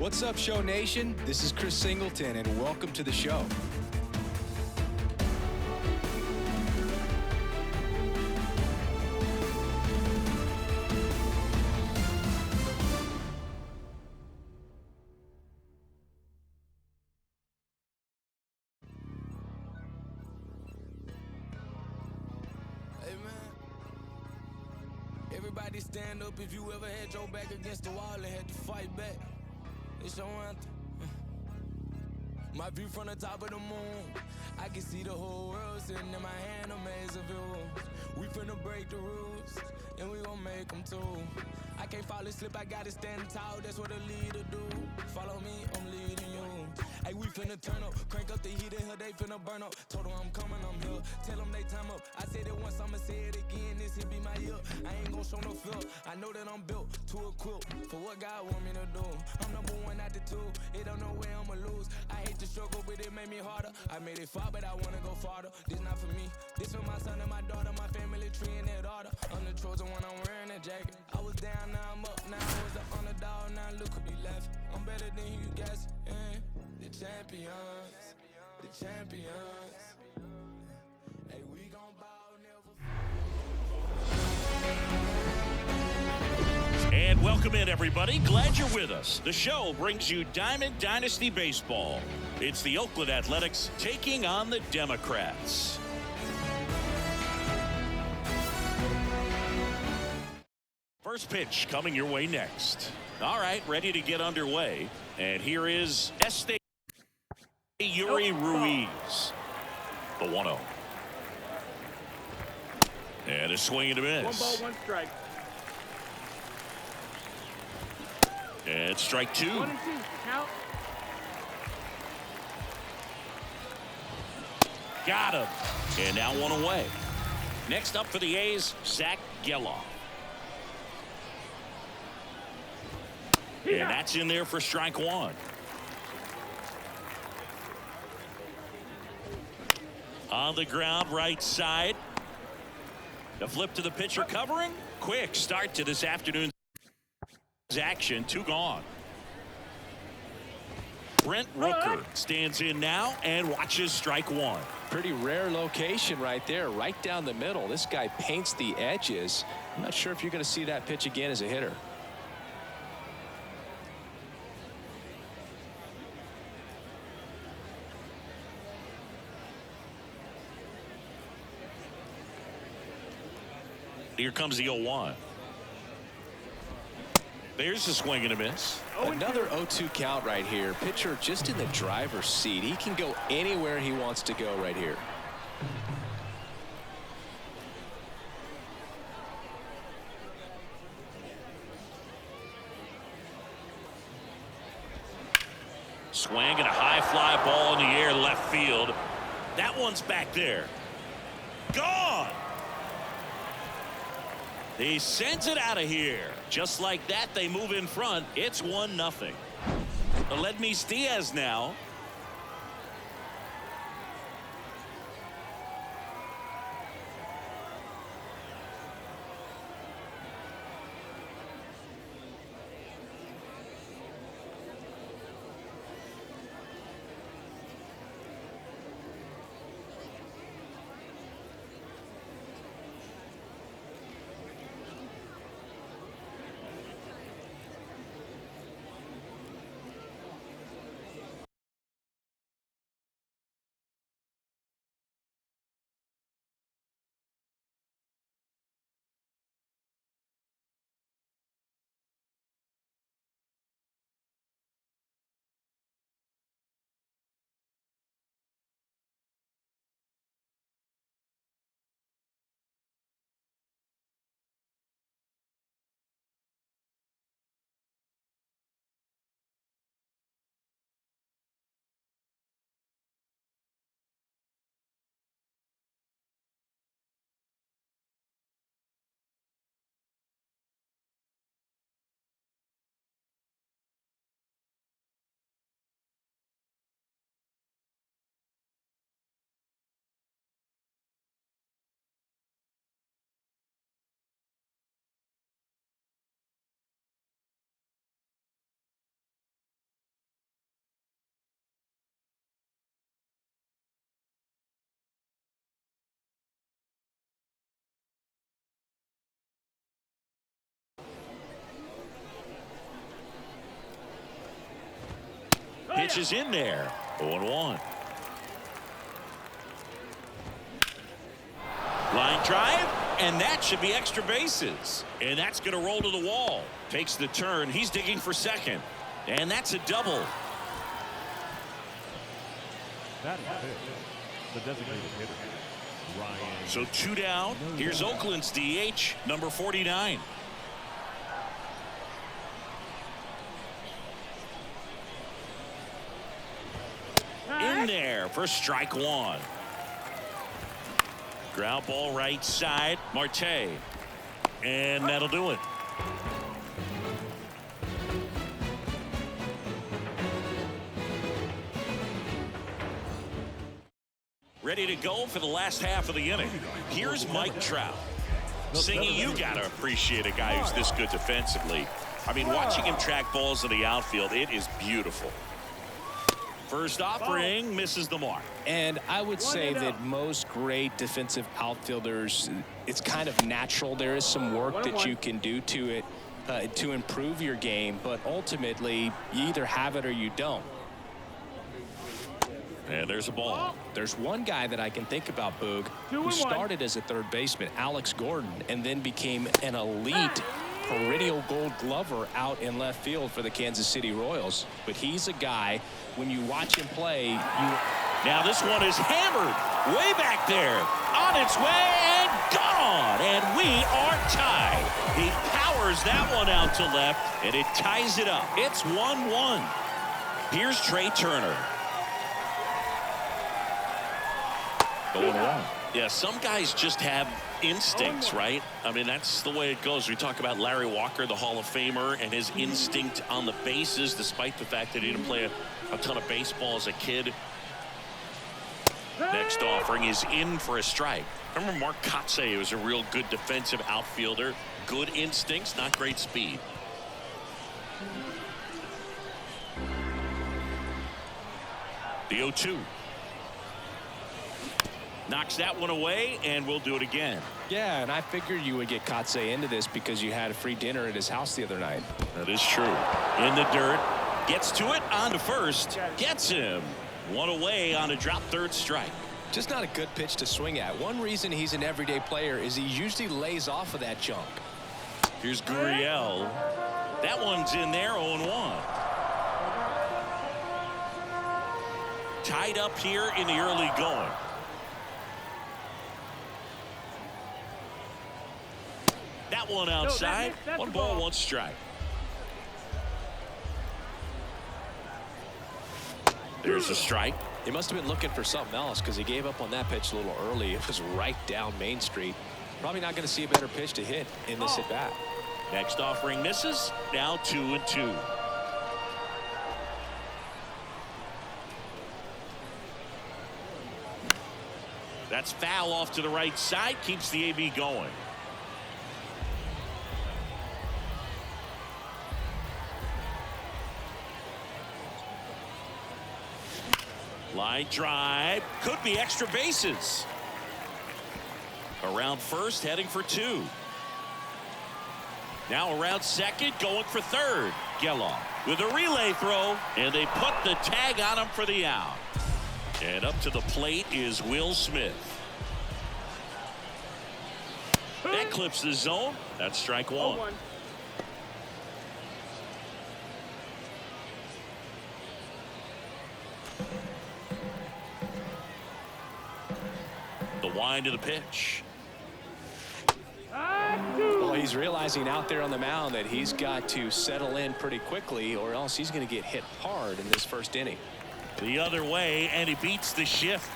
What's up, Show Nation? This is Chris Singleton, and welcome to the show. Hey man, everybody stand up if you ever had your back against the wall and had to fight back. It's your anthem. My view from the top of the moon, I can see the whole world sitting in my hand, a maze of views. We finna break the rules, and we gon' make them too. I can't fall asleep, I gotta stand tall, that's what a leader do. Follow me, I'm leading you. Hey, we finna turn up, crank up the heat in here, they finna burn up. Told them I'm coming, I'm here, tell them they time up. I said it once, I'ma say it again, this hit be my year. I ain't gon' show no fear, I know that I'm built to equip for what God want me to do. I'm number one out the two, it don't know where I'ma lose. I hate the struggle, but it made me harder. I made it far, but I wanna go farther. This not for me, this for my son and my daughter, my family tree and that order. I'm the chosen one, I'm wearing that jacket. I was down, now I'm up, now I was the underdog, now look who be laughing. I'm better than you guys, the champions, the champions. Hey, we gon' ball, never. And welcome in, everybody. Glad you're with us. The show brings you Diamond Dynasty Baseball. It's the Oakland Athletics taking on the Democrats. First pitch coming your way next. All right, ready to get underway. And here is Yuri Ruiz. The 1-0. And a swing and a miss. 1 ball, 1 strike. And strike 2. 1 and 2. Count. Got him. And now 1 away. Next up for the A's, Zach Geloff. And that's in there for strike 1. On the ground, right side. The flip to the pitcher covering. Quick start to this afternoon's action. 2 gone. Brent Rooker stands in now and watches strike 1. Pretty rare location right there, right down the middle. This guy paints the edges. I'm not sure if you're going to see that pitch again as a hitter. Here comes the 0-1. There's a swing and a miss. Another 0-2 count right here. Pitcher just in the driver's seat. He can go anywhere he wants to go right here. Swing and a high fly ball in the air left field. That one's back there. Gone. He sends it out of here. Just like that, they move in front. It's 1-0. Aledmys Diaz now. pitch is in there. 0-1. Line drive, and that should be extra bases. And that's going to roll to the wall. Takes the turn. He's digging for second. And that's a double. That is the designated hitter, Ryan. So 2 down. Here's Oakland's DH, number 49. In there for strike 1. Ground ball right side. Marte. And that'll do it. Ready to go for the last half of the inning. Here's Mike Trout. Singy, you got to appreciate a guy who's this good defensively. I mean, watching him track balls in the outfield, it is beautiful. First offering misses the mark. And I would say that most great defensive outfielders, it's kind of natural. There is some work that you can do to it to improve your game, but ultimately you either have it or you don't. And there's a ball. There's one guy that I can think about, Boog, who started as a third baseman, Alex Gordon, and then became an elite perennial gold glover out in left field for the Kansas City Royals. But he's a guy, when you watch him play, Now this one is hammered way back there. On its way and gone. And we are tied. He powers that one out to left, and it ties it up. It's 1-1. Here's Trey Turner. Going wrong. Yeah, some guys just have instincts, right? I mean, that's the way it goes. We talk about Larry Walker, the Hall of Famer, and his instinct on the bases, despite the fact that he didn't play a ton of baseball as a kid. Next offering is in for a strike. I remember Mark Kotsay was a real good defensive outfielder. Good instincts, not great speed. The 0-2. Knocks that one away, and we'll do it again. Yeah, and I figured you would get Kotsay into this because you had a free dinner at his house the other night. That is true. In the dirt. Gets to it on to first. Gets him. One away on a drop third strike. Just not a good pitch to swing at. One reason he's an everyday player is he usually lays off of that jump. Here's Gurriel. That one's in there, 0-1. Tied up here in the early going. That one outside. One ball, one strike. There's a strike. He must have been looking for something else because he gave up on that pitch a little early. It was right down Main Street. Probably not going to see a better pitch to hit in this at bat. Next offering misses. Now 2-2. That's foul off to the right side. Keeps the AB going. Line drive. Could be extra bases. Around first, heading for 2. Now around second, going for third. Geloff with a relay throw, and they put the tag on him for the out. And up to the plate is Will Smith. That clips the zone. That's strike 1. The wind of the pitch. Well, he's realizing out there on the mound that he's got to settle in pretty quickly or else he's going to get hit hard in this first inning. The other way, and he beats the shift.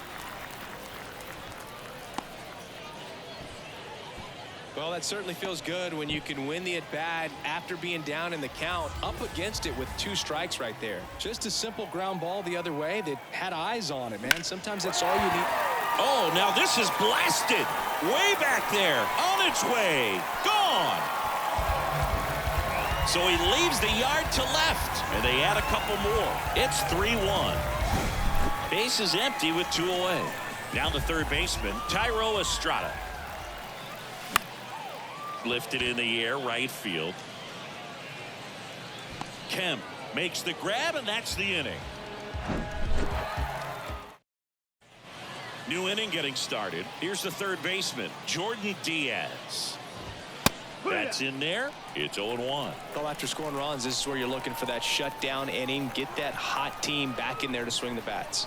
Well, that certainly feels good when you can win the at-bat after being down in the count, up against it with 2 strikes right there. Just a simple ground ball the other way that had eyes on it, man. Sometimes that's all you need. Oh, now this is blasted. Way back there. On its way. Gone. So he leaves the yard to left, and they add a couple more. It's 3-1. Base is empty with 2 away. Now the third baseman, Thairo Estrada. Lifted in the air, right field. Kemp makes the grab, and that's the inning. New inning getting started. Here's the third baseman, Jordan Diaz. That's in there. It's 0-1. Well, after scoring runs, this is where you're looking for that shutdown inning. Get that hot team back in there to swing the bats.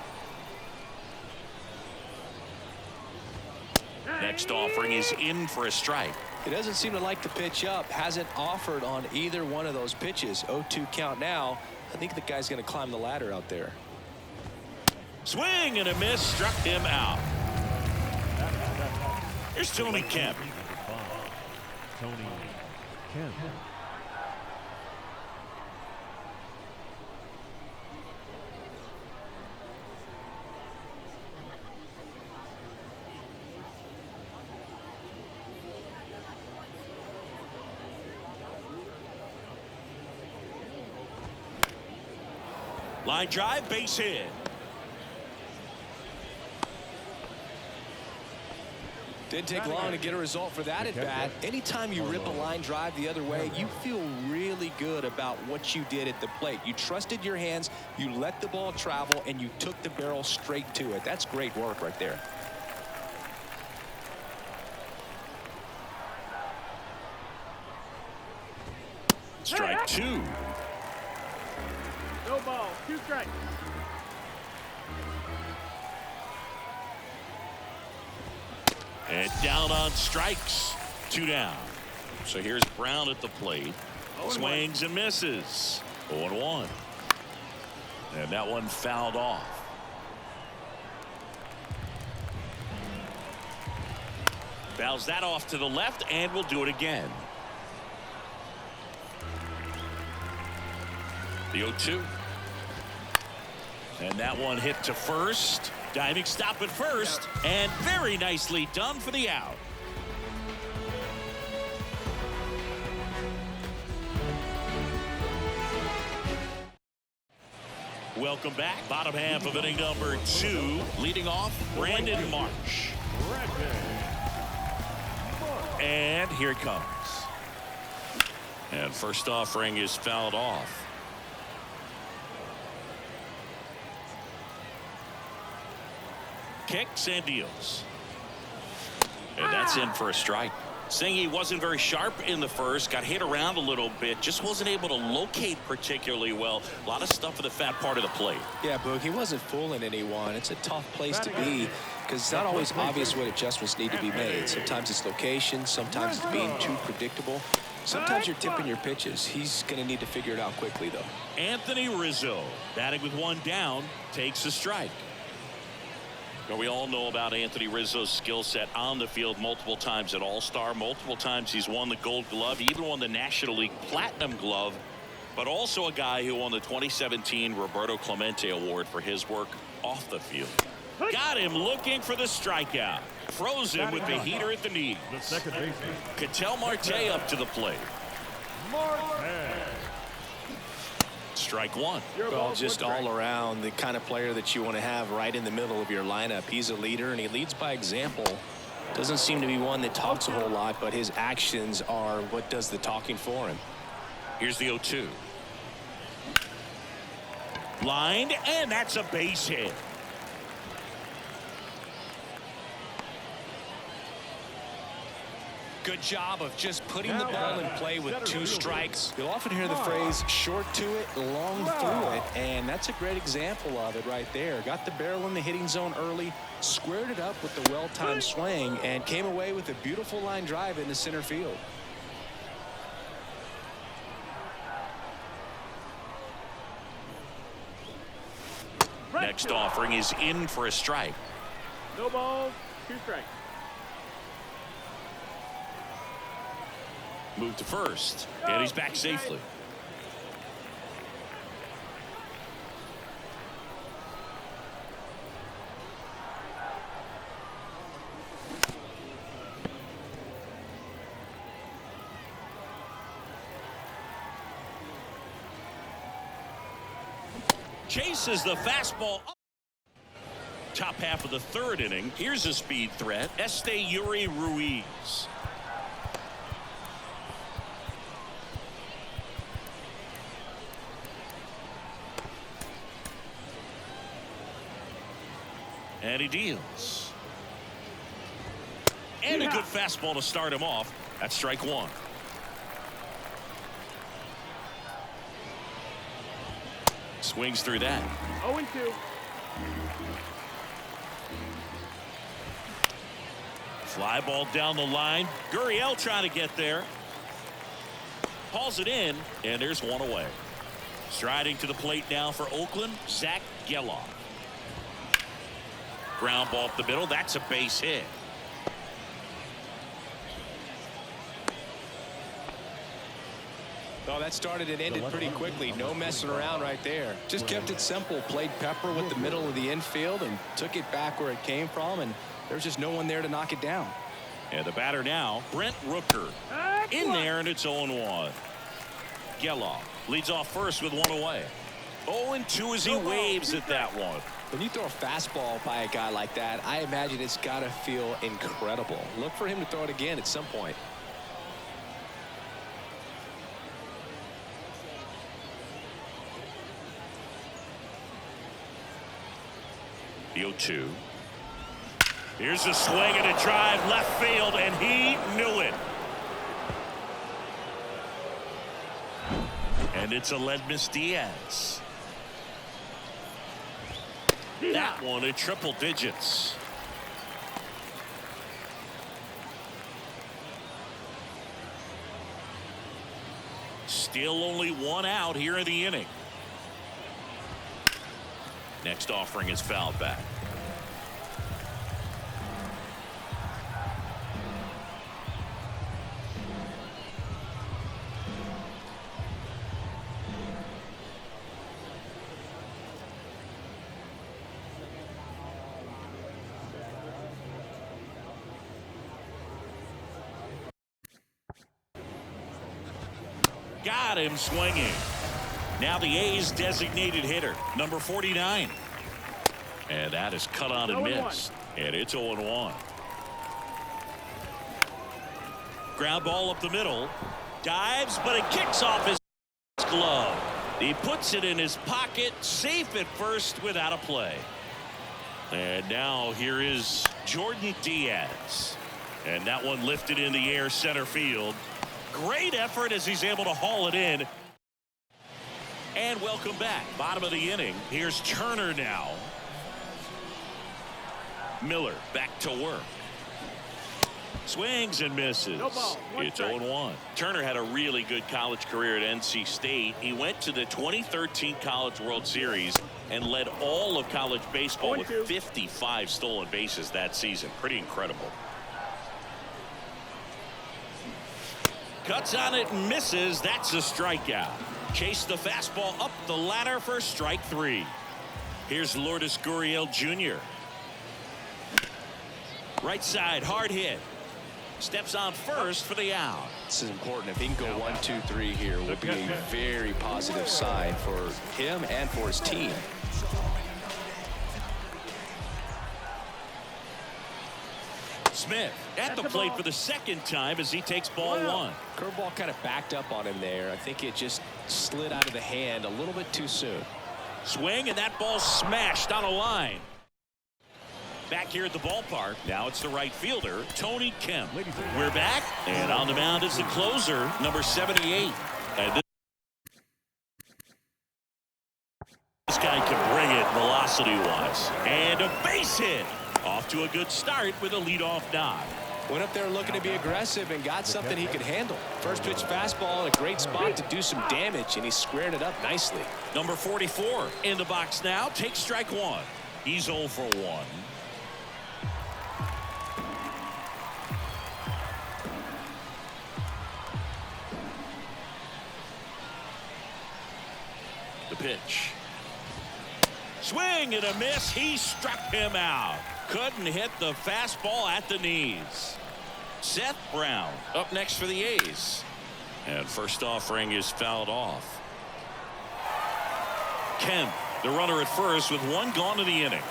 Next offering is in for a strike. He doesn't seem to like the pitch up. Hasn't offered on either one of those pitches. 0-2 count now. I think the guy's going to climb the ladder out there. Swing and a miss, struck him out. Here's Tony Kemp. Tony Kemp. Line drive, base hit. Didn't take long to get a result for that at bat. Anytime you rip a line drive the other way, you feel really good about what you did at the plate. You trusted your hands, you let the ball travel, and you took the barrel straight to it. That's great work right there. Strike two. No ball, 2 strikes. And down on strikes. 2 down. So here's Brown at the plate. Swings and misses. 0-1. And that one fouled off. Fouls that off to the left, and we'll do it again. The 0-2. And that one hit to first. Diving stop at first, and very nicely done for the out. Welcome back. Bottom half of inning number 2. Leading off, Brandon Marsh. And here it comes. And first offering is fouled off. Kicks and deals. And that's in for a strike. Saying he wasn't very sharp in the first, got hit around a little bit, just wasn't able to locate particularly well. A lot of stuff for the fat part of the plate. Yeah, Boog, he wasn't fooling anyone. It's a tough place to be because it's not always obvious what adjustments need to be made. Sometimes it's location, sometimes it's being too predictable. Sometimes you're tipping your pitches. He's going to need to figure it out quickly, though. Anthony Rizzo, batting with 1 down, takes a strike. Now, we all know about Anthony Rizzo's skill set on the field. Multiple times at All-Star, multiple times he's won the Gold Glove, even won the National League Platinum Glove, but also a guy who won the 2017 Roberto Clemente Award for his work off the field. Got him looking for the strikeout. Froze him with the heater at the knees. The second baseman. Ketel Marte up to the plate. Marte. Strike 1. Well, just all around the kind of player that you want to have right in the middle of your lineup. He's a leader, and he leads by example. Doesn't seem to be one that talks a whole lot, but his actions are what does the talking for him. Here's the 0-2. Lined, and that's a base hit. Good job of just putting the ball in play with 2 strikes. You'll often hear the phrase short to it, long through it, and that's a great example of it right there. Got the barrel in the hitting zone early, squared it up with the well-timed swing, and came away with a beautiful line drive into center field. Next offering is in for a strike. No balls, 2 strikes. Move to first, and he's back safely. Chases the fastball up. Top half of the 3rd inning. Here's a speed threat, Esteury Ruiz. And he deals. And a good fastball to start him off. That's strike one. Swings through that. 0-2. Fly ball down the line. Gurriel trying to get there. Hauls it in, and there's one away. Striding to the plate now for Oakland, Zach Geloff. Ground ball up the middle. That's a base hit. Oh, that started and ended pretty quickly. No messing around right there. Just kept it simple. Played pepper with the middle of the infield and took it back where it came from. And there's just no one there to knock it down. And the batter now, Brent Rooker. In there, and it's 0-1. Geloff leads off first with one away. 0-2 as he waves at that one. When you throw a fastball by a guy like that, I imagine it's got to feel incredible. Look for him to throw it again at some point. The 0-2. Here's a swing and a drive left field, and he knew it. And it's Aledmys Diaz. That one at triple digits. Still only one out here in the inning. Next offering is fouled back. Got him swinging. Now the A's designated hitter, number 49. And that is cut on and missed. And it's 0-1. Ground ball up the middle. Dives, but it kicks off his glove. He puts it in his pocket, safe at first without a play. And now here is Jordan Diaz. And that one lifted in the air center field. Great effort as he's able to haul it in. And welcome back. Bottom of the inning. Here's Turner now. Miller back to work. Swings and misses. No ball. It's 0-1. Turner had a really good college career at NC State. He went to the 2013 College World Series and led all of college baseball with 55 stolen bases that season. Pretty incredible. Cuts on it and misses. That's a strikeout. Chase the fastball up the ladder for strike three. Here's Lourdes Gurriel Jr. Right side, hard hit. Steps on first for the out. This is important. If he can go 1, 2, 3 here, will be a very positive sign for him and for his team. Smith at the plate for the second time as he takes ball one. Curveball kind of backed up on him there. I think it just slid out of the hand a little bit too soon. Swing, and that ball smashed on a line. Back here at the ballpark. Now it's the right fielder, Tony Kemp. We're back, and on the mound is the closer, number 78. And this guy can bring it velocity-wise. And a base hit. Off to a good start with a leadoff knock. Went up there looking to be aggressive and got something he could handle. First pitch fastball in a great spot to do some damage, and he squared it up nicely. Number 44 in the box now. Takes strike one. He's 0 for 1. The pitch. Swing and a miss. He struck him out. Couldn't hit the fastball at the knees. Seth Brown up next for the A's. And first offering is fouled off. Kemp, the runner at first with one gone in the inning.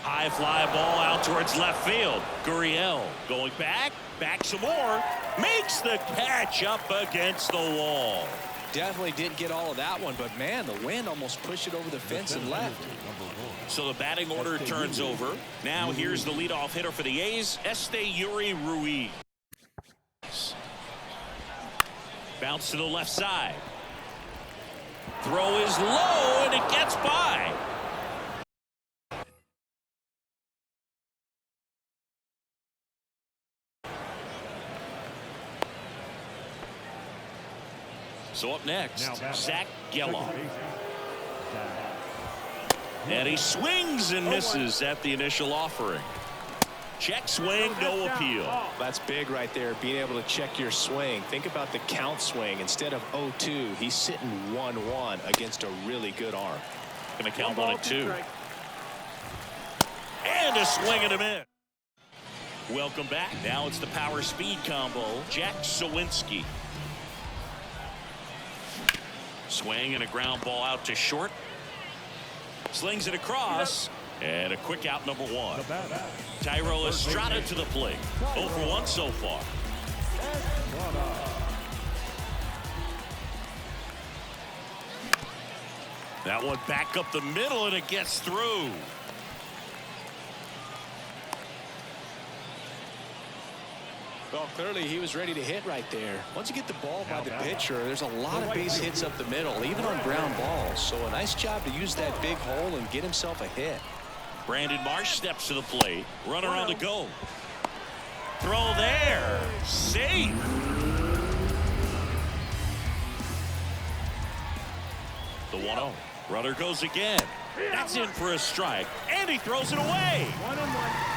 High fly ball out towards left field. Gurriel going back some more. Makes the catch up against the wall. definitely didn't get all of that one, but man, the wind almost pushed it over the fence and left. So the batting order turns over. Now here's the leadoff hitter for the A's, Yuri Ruiz. Bounce to the left side. Throw is low, and it gets by. So up next, Zach Geloff. And he swings and misses at the initial offering. Check swing, no appeal. That's big right there, being able to check your swing. Think about the count swing. Instead of 0-2, he's sitting 1-1 against a really good arm. Going to count 1-2. And a swing and a miss. Welcome back. Now it's the power speed combo. Jack Sawinski. Swing and a ground ball out to short. Slings it across. And a quick out, number one. Thairo Estrada to the plate. 0 for 1 so far. That one back up the middle, and it gets through. Well, clearly he was ready to hit right there. Once you get the ball by the pitcher, there's a lot of base hits up the middle, even on ground balls. So a nice job to use that big hole and get himself a hit. Brandon Marsh steps to the plate. Runner on the go. Throw there. Safe. The 1-0. Runner goes again. That's in for a strike. And he throws it away. 1-1.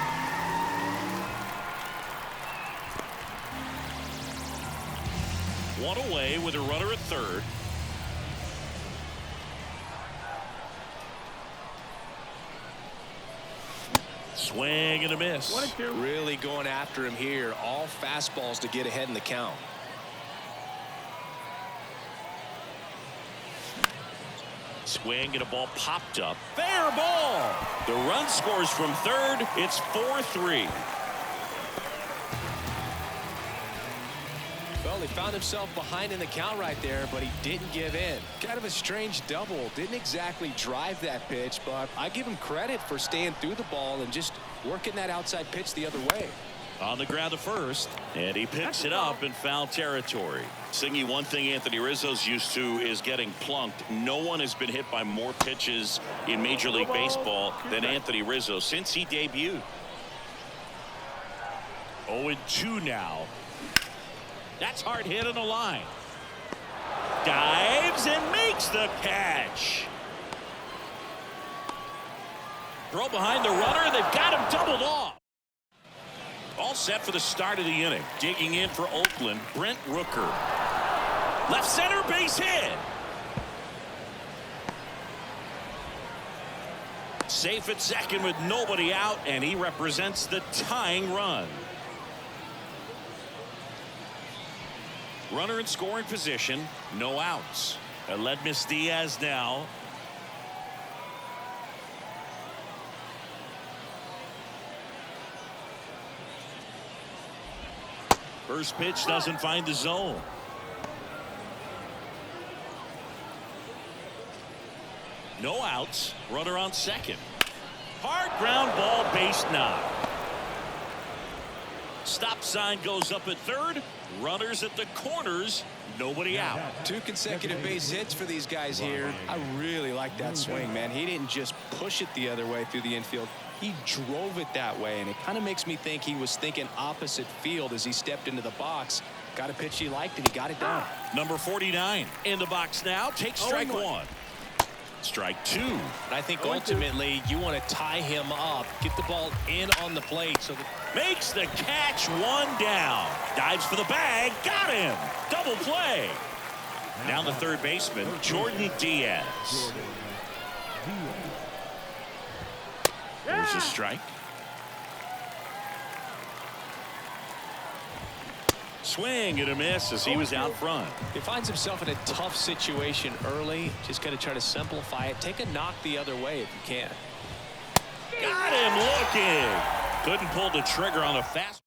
One away with a runner at third. Swing and a miss. 1-2. Really going after him here. All fastballs to get ahead in the count. Swing and a ball popped up. Fair ball. The run scores from third. It's 4-3. Well, he found himself behind in the count right there, but he didn't give in. Kind of a strange double. Didn't exactly drive that pitch, but I give him credit for staying through the ball and just working that outside pitch the other way. On the ground to first, and he picks it up in foul territory. Singy, one thing Anthony Rizzo's used to is getting plunked. No one has been hit by more pitches in Major League Baseball than Anthony Rizzo since he debuted. 0-2 now. That's hard hit on the line. Dives and makes the catch. Throw behind the runner. They've got him doubled off. All set for the start of the inning. Digging in for Oakland, Brent Rooker. Left center base hit. Safe at second with nobody out, and he represents the tying run. Runner in scoring position, no outs. Aledmys Diaz now. First pitch doesn't find the zone. No outs. Runner on second. Hard ground ball, base knock. Stop sign goes up at third. Runners at the corners. Nobody out. 2 consecutive base hits for these guys here. I really like that swing, man. He didn't just push it the other way through the infield. He drove it that way, and it kind of makes me think he was thinking opposite field as he stepped into the box. Got a pitch he liked, and he got it done. Number 49 in the box now. Takes strike 1. Strike 2. And I think ultimately you want to tie him up, get the ball in on the plate. So makes the catch, 1 down. Dives for the bag. Got him. Double play. Now the third baseman, Jordan Diaz. There's a strike. Swing and a miss as he was out front. He finds himself in a tough situation early. Just got to try to simplify it. Take a knock the other way if you can. Got him looking. Couldn't pull the trigger on a fast.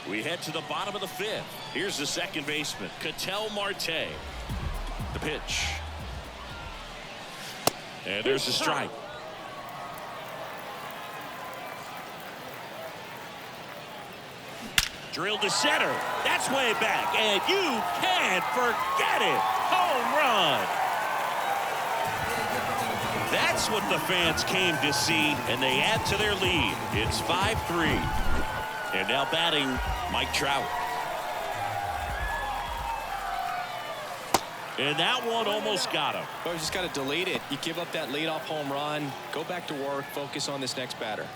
We head to the bottom of the 5th. Here's the second baseman, Ketel Marte. The pitch. And there's the strike. Drilled to center. That's way back. And you can't forget it. Home run. That's what the fans came to see, and they add to their lead. It's 5-3. And now batting, Mike Trout. And that one almost got him. Well, you just got to delete it. You give up that leadoff home run, go back to work, focus on this next batter.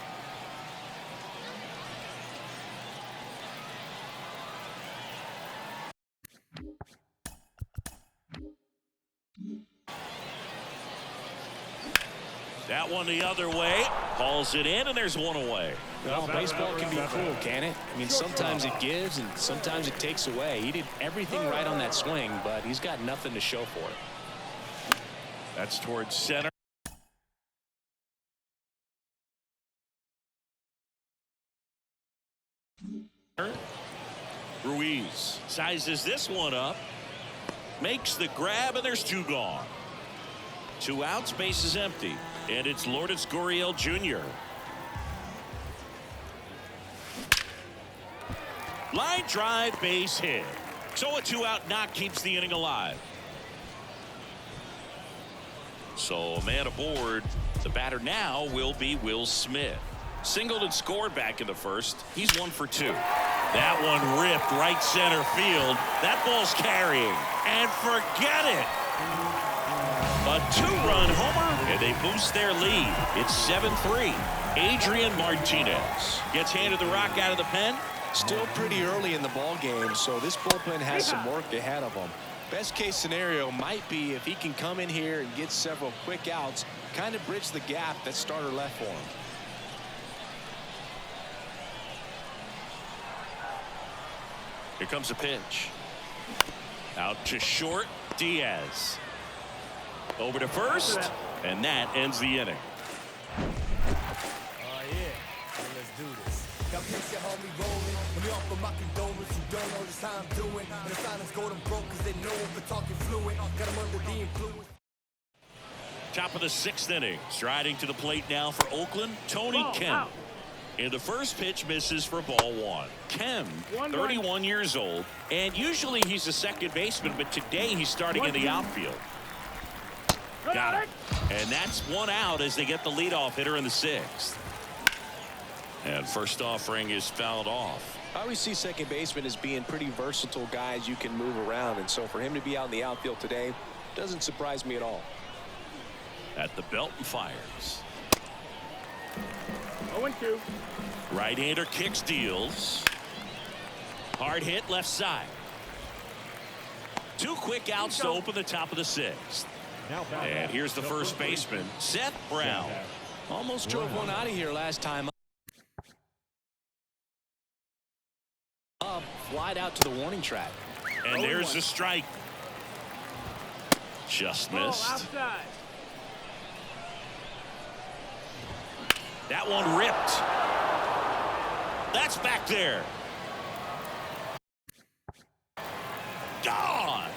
That one the other way. Hauls it in, and there's one away. Well, baseball can be cruel, can it? I mean, sometimes it gives and sometimes it takes away. He did everything right on that swing, but he's got nothing to show for it. That's towards center. Ruiz sizes this one up. Makes the grab, and there's two gone. 2 outs, base is empty. And it's Lourdes Gurriel Jr. Line drive, base hit. So a 2-out knock keeps the inning alive. So a man aboard. The batter now will be Will Smith. Singled and scored back in the first. He's 1 for 2. That one ripped right center field. That ball's carrying. And forget it. A 2-run homer, and they boost their lead. It's 7-3. Adrian Martinez gets handed the rock out of the pen. Still pretty early in the ball game, so this bullpen has some work ahead of them. Best case scenario might be if he can come in here and get several quick outs, kind of bridge the gap that starter left for him. Here comes a pitch. Out to short, Diaz. Over to first, and that ends the inning. Oh yeah, let's do this. Got picture homie rolling. Let me offer my condolence. You don't know this how I'm doing. And the silence go them broke cause they know we're talking fluent. Got them under the influence. Top of the 6th inning. Striding to the plate now for Oakland, Tony Kemp. And the first pitch misses for ball 1. Kemp, 31 years old, and usually he's a second baseman, but today he's starting in the outfield. Got it. And that's 1 out as they get the leadoff hitter in the 6th. And first offering is fouled off. I always see second basemen as being pretty versatile guys you can move around, and so for him to be out in the outfield today doesn't surprise me at all. At the belt and fires. 0-2. Right-hander kicks, deals. Hard hit left side. 2 quick outs to open the top of the 6th. And here's the first baseman, Seth Brown. Almost drove one out of here last time up, flied out to the warning track. And there's the strike. Just missed. Outside. That one ripped. That's back there. Gone.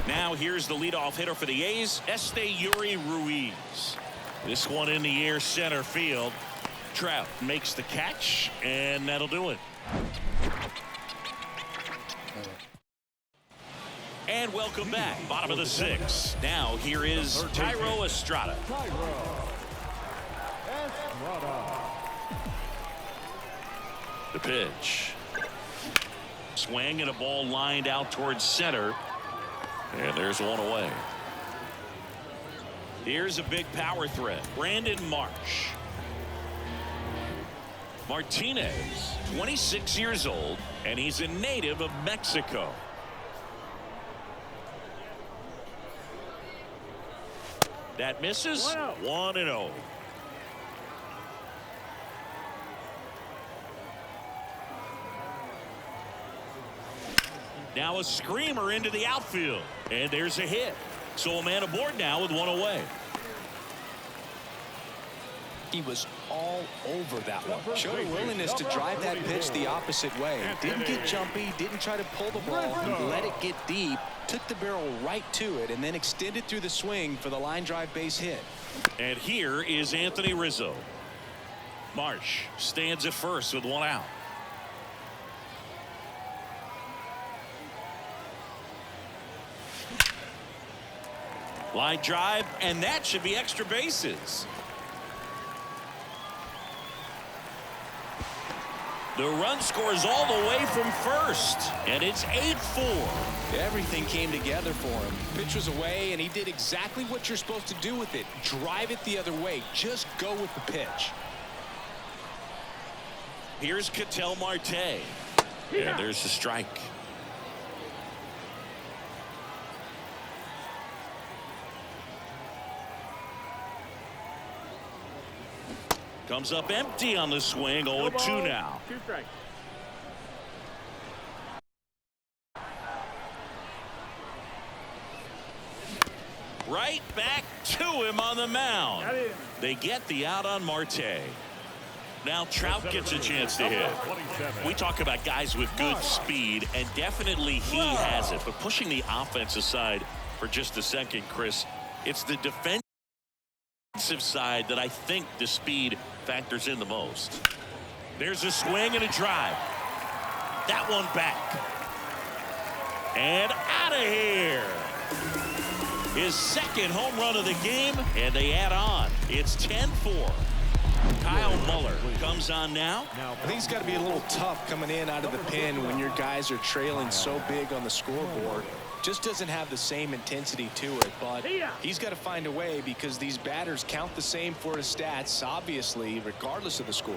Now here's the leadoff hitter for the A's, Yuri Ruiz. This one in the air center field. Trout makes the catch, and that'll do it. And welcome back. Bottom of the 6th. Now here is Thairo Estrada. The pitch. Swing and a ball lined out towards center. And there's one away. Here's a big power threat. Brandon Marsh. Martinez, 26 years old, and he's a native of Mexico. That misses. 1-0. Now a screamer into the outfield. And there's a hit. So a man aboard now with one away. He was all over that one. Showed a willingness to drive that pitch the opposite way. Didn't get jumpy, didn't try to pull the ball, let it get deep, took the barrel right to it and then extended through the swing for the line drive base hit. And here is Anthony Rizzo. Marsh stands at first with one out. Line drive, and that should be extra bases. The run scores all the way from first, and it's 8-4. Everything came together for him. Pitch was away, and he did exactly what you're supposed to do with it. Drive it the other way. Just go with the pitch. Here's Ketel Marte. And there's the strike. Comes up empty on the swing. 0-2 now. 2 strikes. Right back to him on the mound. Got him. They get the out on Marte. Now Trout gets a chance to hit. We talk about guys with good speed, and definitely he has it. But pushing the offense aside for just a second, Chris, it's the defensive side that I think the speed factors in the most. There's a swing and a drive. That one back. And out of here. His second home run of the game, and they add on. It's 10-4. Kyle Muller comes on now. I think it's got to be a little tough coming in out of the pen when your guys are trailing so big on the scoreboard. Just doesn't have the same intensity to it, but he's got to find a way because these batters count the same for his stats, obviously, regardless of the score.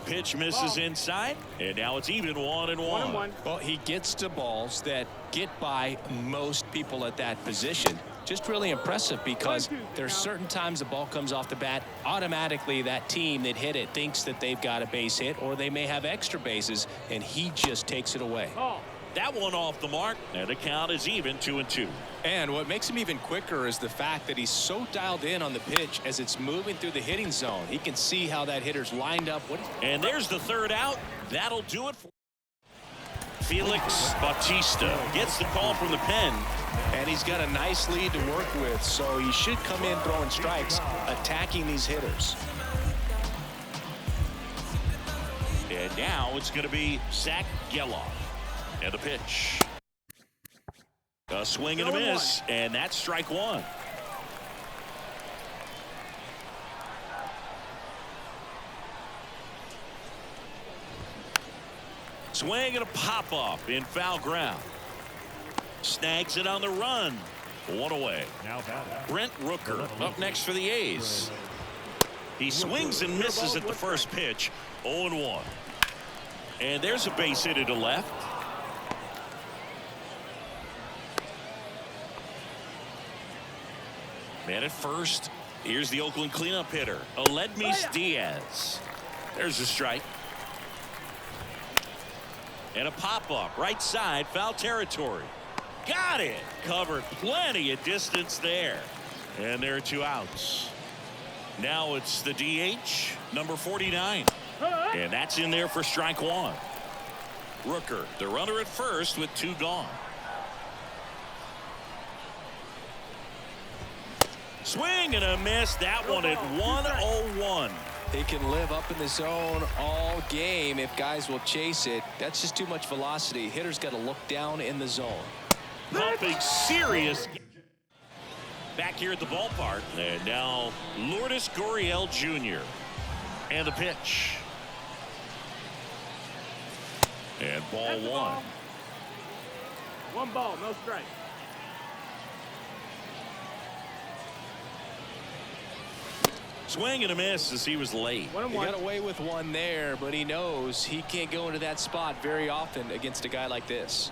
Pitch misses inside, and now it's even 1-1. Well, he gets to balls that get by most people at that position. Just really impressive because there's certain times the ball comes off the bat, automatically that team that hit it thinks that they've got a base hit or they may have extra bases, and he just takes it away. That one off the mark, and the count is even 2-2. And what makes him even quicker is the fact that he's so dialed in on the pitch as it's moving through the hitting zone. He can see how that hitter's lined up. And there's the third out. That'll do it for Felix Bautista. Gets the call from the pen. And he's got a nice lead to work with, so he should come in throwing strikes, attacking these hitters. And now it's going to be Zach Geloff. And the pitch. A swing and a miss, and that's strike one. Swing and a pop-up in foul ground. Snags it on the run. One away. Brent Rooker up next for the A's. He swings and misses at the first pitch. 0-1. And there's a base hit to left. Man at first. Here's the Oakland cleanup hitter, Aledmys Diaz. There's a strike. And a pop-up right side, foul territory. Got it. Covered plenty of distance there. And there are 2 outs. Now it's the DH, number 49. And that's in there for strike one. Rooker, the runner at first with 2 gone. Swing and a miss. That one at 1-0-1. He can live up in the zone all game if guys will chase it. That's just too much velocity. Hitter's got to look down in the zone. Pumping serious. Back here at the ballpark. And now Lourdes Gurriel Jr. And the pitch. And ball 1. 1 ball, no strike. Swing and a miss as he was late. He got away with one there, but he knows he can't go into that spot very often against a guy like this.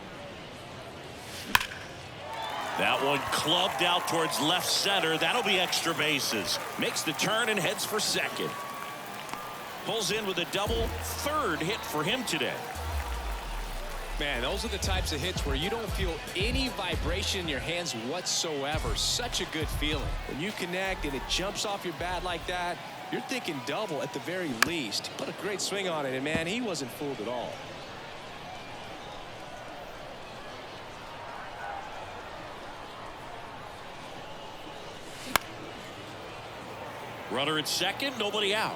That one clubbed out towards left center. That'll be extra bases. Makes the turn and heads for second. Pulls in with a double. 3rd hit for him today. Man, those are the types of hits where you don't feel any vibration in your hands whatsoever. Such a good feeling. When you connect and it jumps off your bat like that, You're thinking double at the very least. Put a great swing on it, and man, he wasn't fooled at all. Runner at second, nobody out.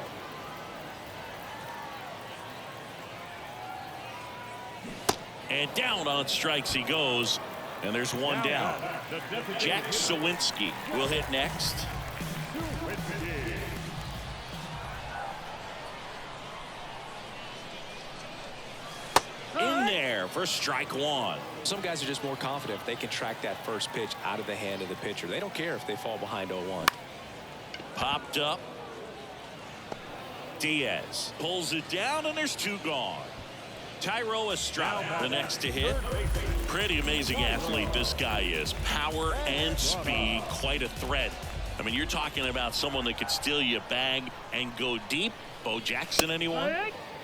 And down on strikes he goes, and there's one down. Jack Sawinski will hit next. In there for strike one. Some guys are just more confident if they can track that first pitch out of the hand of the pitcher. They don't care if they fall behind 0-1. Popped up. Diaz pulls it down, and there's two gone. Tyro Estrada, the next to hit. Pretty amazing athlete this guy is. Power and speed, quite a threat. I mean, you're talking about someone that could steal you a bag and go deep. Bo Jackson, anyone?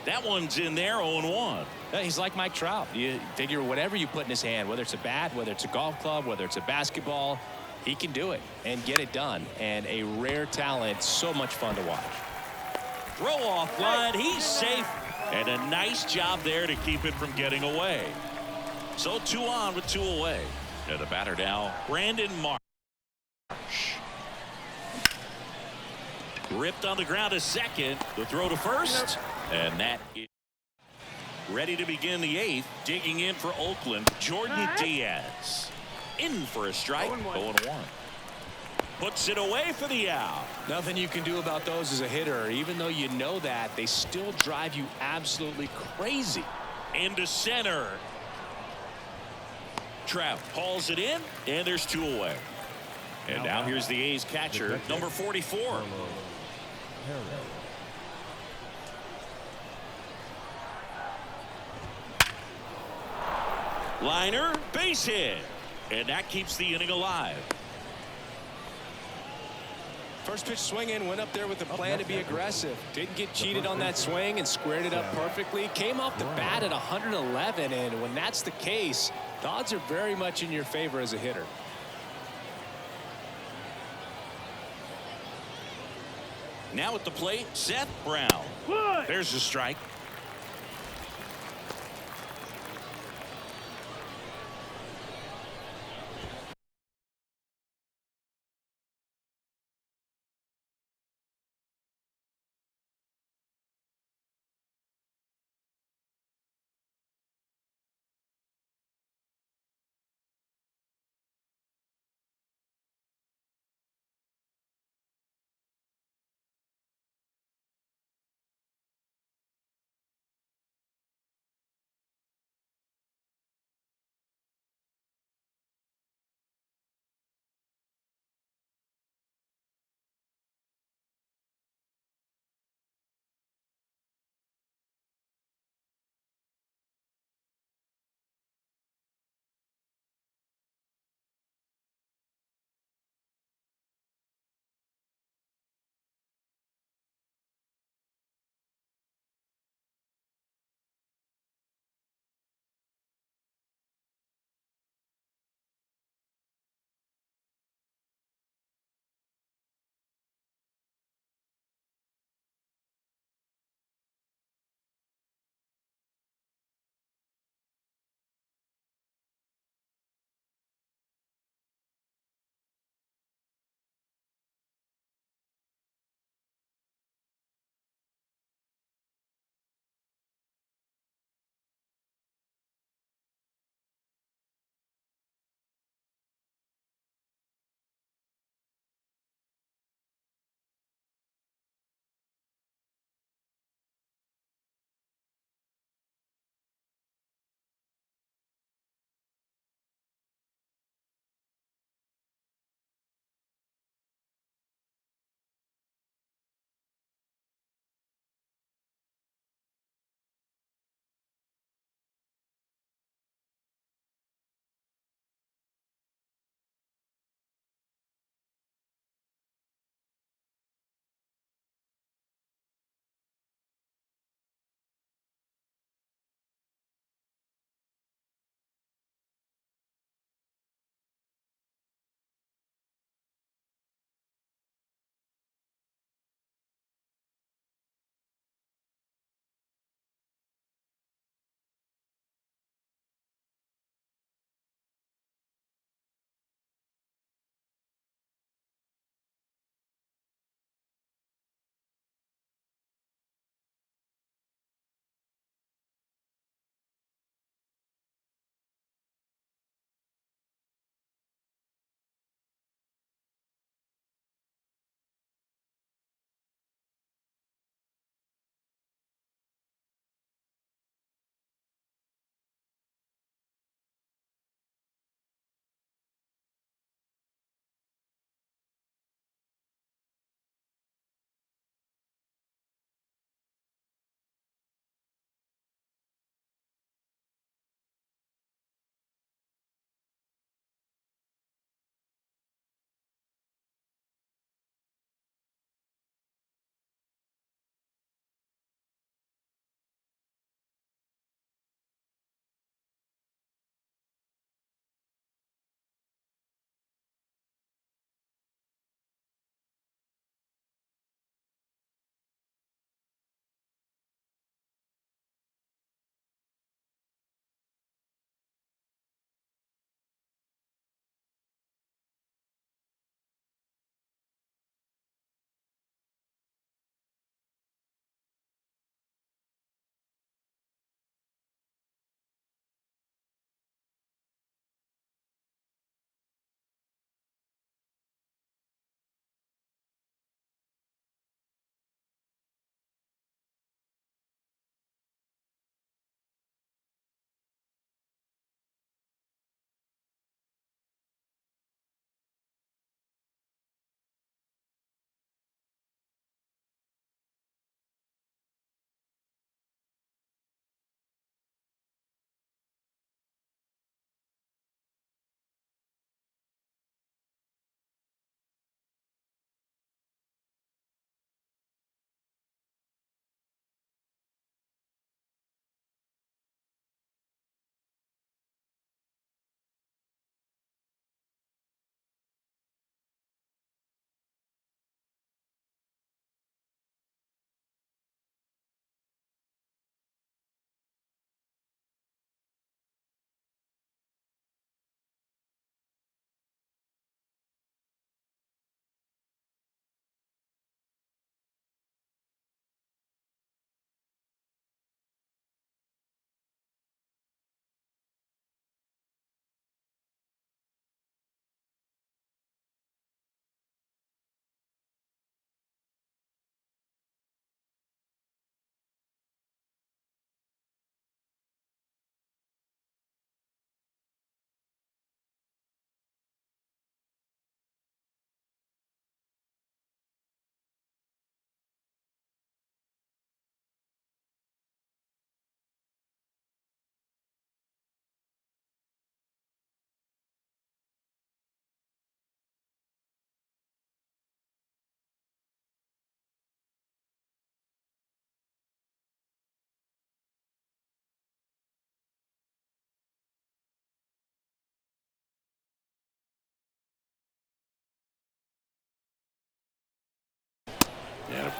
That one's in there, 0-1. He's like Mike Trout. You figure whatever you put in his hand, whether it's a bat, whether it's a golf club, whether it's a basketball, he can do it and get it done. And a rare talent, so much fun to watch. Throw off line, he's safe. And a nice job there to keep it from getting away. So 2 on with 2 away. And the batter now, Brandon Marsh. Ripped on the ground to second. The throw to first. And that is ready to begin the 8th. Digging in for Oakland, Jordan Diaz. In for a strike. 0-1. Puts it away for the out. Nothing you can do about those as a hitter. Even though you know that, they still drive you absolutely crazy. Into center. Trout hauls it in, and there's 2 away. And now here's the A's catcher, number 44. Liner, base hit. And that keeps the inning alive. First pitch swinging, went up there with a plan to be aggressive. Didn't get cheated on that swing and squared it up perfectly. Came off the bat at 111, and when that's the case, the odds are very much in your favor as a hitter. Now at the plate, Seth Brown. There's a strike.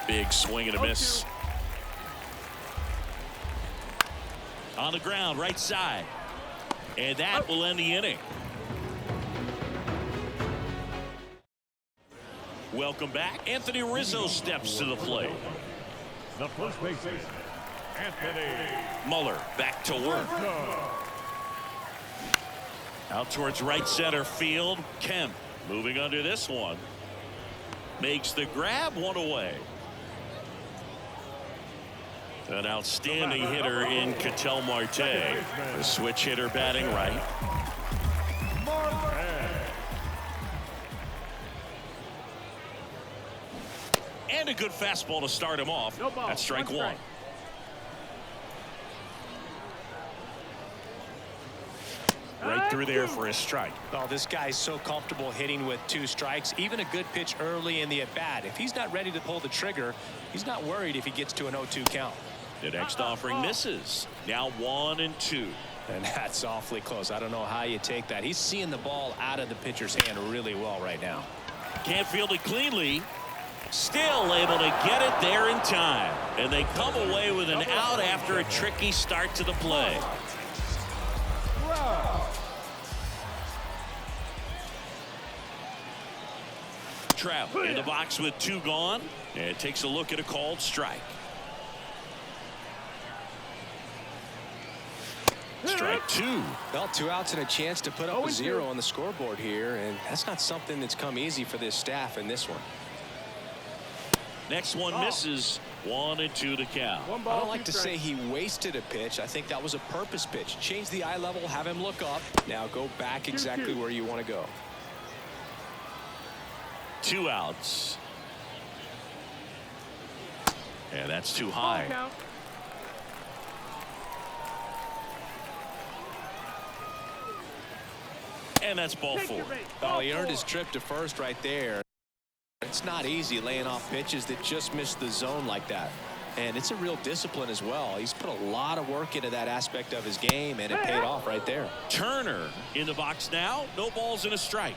Big swing and a miss. On the ground, right side. And that will end the inning. Welcome back. Anthony Rizzo steps to the plate. The first baseman, Anthony Muller back to work. Out towards right center field. Kemp moving under this one. Makes the grab, one away. An outstanding hitter in Ketel Marte. The switch hitter batting right. And a good fastball to start him off. That's strike one. Right through there for a strike. Oh, this guy's so comfortable hitting with 2 strikes. Even a good pitch early in the at-bat. If he's not ready to pull the trigger, he's not worried if he gets to an 0-2 count. The next offering misses. Now 1-2. And that's awfully close. I don't know how you take that. He's seeing the ball out of the pitcher's hand really well right now. Can't field it cleanly. Still able to get it there in time. And they come away with an out after a tricky start to the play. Trout in the box with 2 gone. And takes a look at a called strike. Strike 2. Well, 2 outs and a chance to put up a 0 on the scoreboard here, and that's not something that's come easy for this staff in this one. Next one misses. 1-2 to count. I don't like to say he wasted a pitch. I think that was a purpose pitch. Change the eye level, have him look up. Now go back exactly where you want to go. 2 outs. And that's too high. And that's ball 4. Oh, he earned his trip to first right there. It's not easy laying off pitches that just miss the zone like that. And it's a real discipline as well. He's put a lot of work into that aspect of his game, and it paid off right there. Turner in the box now. No balls and a strike.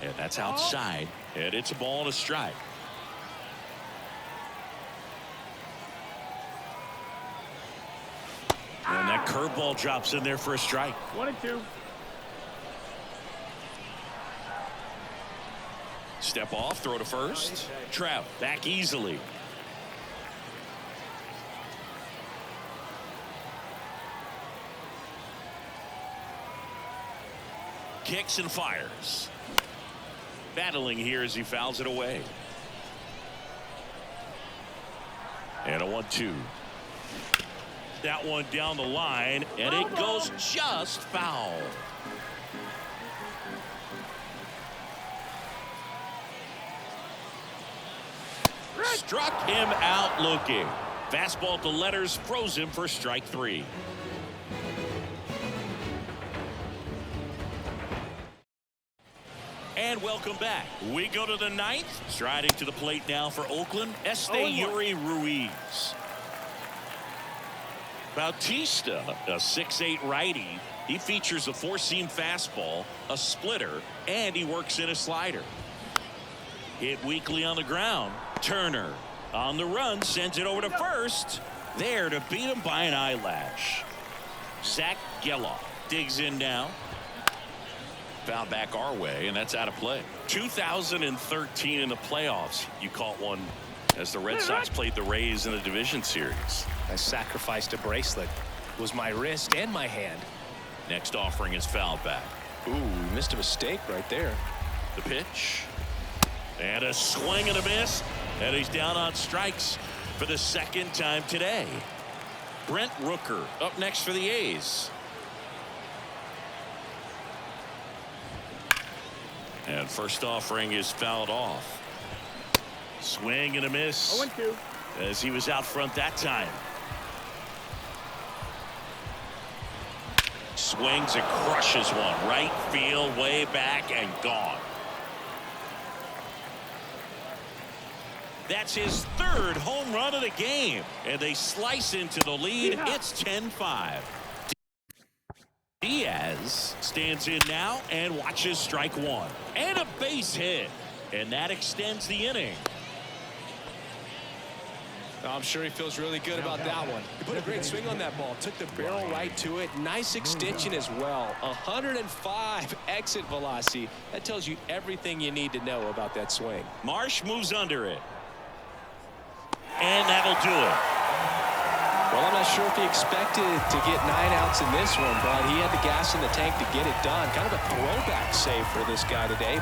And that's outside. And it's a ball and a strike. And that curveball drops in there for a strike. 1-2. Step off, throw to first. Trout back easily. Kicks and fires. Battling here as he fouls it away. And a 1-2. That one down the line, and it goes just foul. Struck him out looking. Fastball to letters, froze him for strike 3. And welcome back. We go to the 9th. Striding to the plate now for Oakland, Esteury Ruiz. Bautista, a 6'8" righty. He features a 4-seam fastball, a splitter, and he works in a slider. Hit weakly on the ground. Turner on the run, sends it over to first. There to beat him by an eyelash. Zach Geloff digs in now. Foul back our way, and that's out of play. 2013 in the playoffs, you caught one as the Red Sox played the Rays in the division series. I sacrificed a bracelet. It was my wrist and my hand. Next offering is fouled back. Ooh, missed a mistake right there. The pitch. And a swing and a miss. And he's down on strikes for the 2nd time today. Brent Rooker up next for the A's. And first offering is fouled off. Swing and a miss. 0-2. As he was out front that time. Swings and crushes one. Right field, way back, and gone. That's his 3rd home run of the game. And they slice into the lead. It's 10-5. Diaz stands in now and watches strike one. And a base hit. And that extends the inning. I'm sure he feels really good about that one. He put a great swing on that ball. Took the barrel right to it. Nice extension as well. 105 exit velocity. That tells you everything you need to know about that swing. Marsh moves under it. And that'll do it. Well, I'm not sure if he expected to get 9 outs in this one, but he had the gas in the tank to get it done. Kind of a throwback save for this guy today.